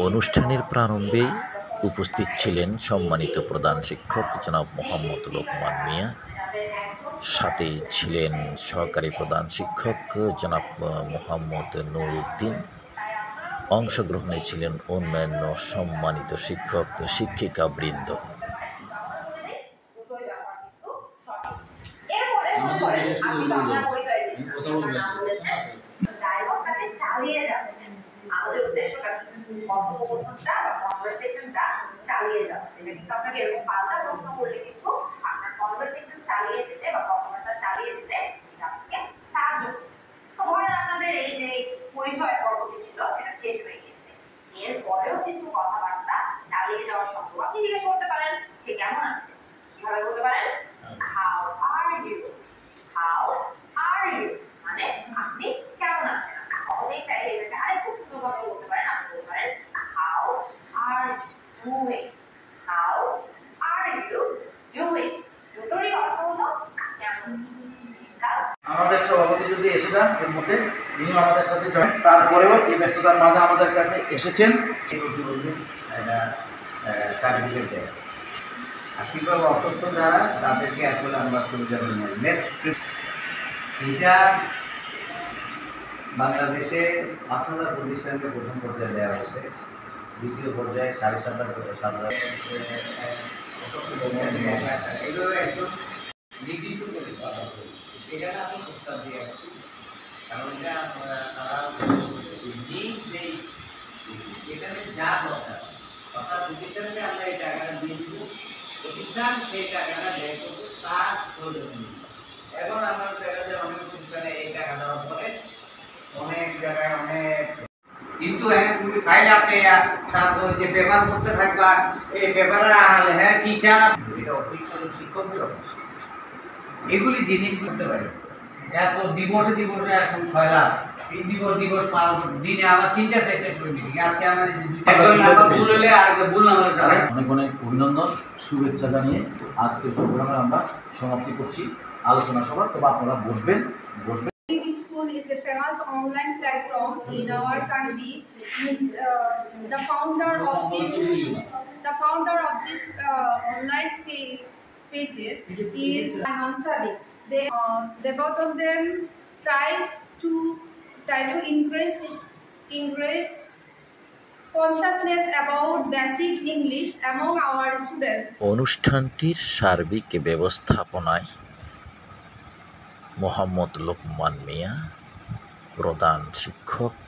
অনুষ্ঠানের প্রারম্ভেই উপস্থিত ছিলেন সম্মানিত প্রধান শিক্ষক জনাব মোহাম্মদ লোকমান মিয়া, সাথে ছিলেন সহকারী প্রধান শিক্ষক জনাব মোহাম্মদ নুরউদ্দিন। অংশগ্রহণে ছিলেন অন্যান্য সম্মানিত শিক্ষক শিক্ষিকা বৃন্দ। পরিচয় পর্বটি ছিল সেটা শেষ হয়ে গেছে, এরপরেও কিন্তু কথাবার্তা চালিয়ে যাওয়া সম্ভব। আপনি জিজ্ঞেস করতে পারেন সে কেমন আছে, কিভাবে বলতে পারেন how are you, how are you মানে আপনি কেমন আছেন। সহজেই চাইলে এটাকে আরেকটু সুন্দরভাবে বলতে পারেন, আপনি বলতে পারেন how are doing, how are you doing. দুটোরই অর্থ হলো কেমন। আমাদের সভাপতি যদি এসে যান এর মধ্যে, তিনি আমাদের সাথে জয়েন, তারপরেও এই ব্যস্ততার মাঝে আমাদের কাছে এসেছেন। সার্টিফিকেট দেয় আর্থিকভাবে অসুস্থ যারা, তাদেরকে আসলে আমরা সুবিধা নিই। নেক্সট এটা বাংলাদেশে 5,000 প্রতিষ্ঠানকে প্রথম পর্যায়ে দেওয়া হয়েছে, দ্বিতীয় পর্যায়ে 7,500 এগুলো একদম নির্দিষ্ট করে করা হয়েছে। সেখানে আমি প্রস্তাব দিয়ে আসছি, কারণ এটা তারা এখানে যা দরকার, অর্থাৎ প্রতিষ্ঠানকে আমরা এই টাকাটা দিয়ে দিব, প্রতিষ্ঠান সেই টাকাটা ব্যয় করবে তার প্রয়োজন। এখন আমার দেখা যায় অনেক প্রতিষ্ঠানে এই টাকা দেওয়ার পরে অনেক জায়গায় অনেক, কিন্তু হ্যাঁ তুমি ফাইল আপনি তারপর যে পেপার করতে থাকবা, এই পেপারে আনালে হ্যাঁ কি চান এটা অফিস শিক্ষকদের এগুলি জিনিস করতে পারে। এত দিবসে এখন 6 লাখ, এই দিবস পার দিনে আমার 3টা সেক্রেটারি মিটিং, আজকে আমার ভুল হলে আর ভুল নাম্বার অনেক অনেক অভিনন্দন, শুভেচ্ছা জানিয়ে আজকের প্রোগ্রামে আমরা সমাপ্তি করছি আলোচনা সভা। তবে আপনারা বসবেন। School is a famous online platform in our country. The founder of this online pages is Hansadi. They both of them try to increase consciousness about basic English among our students. অনুষ্ঠানটির সার্বিক ব্যবস্থাপনায় মোহাম্মদ লোকমান মিয়া, প্রধান শিক্ষক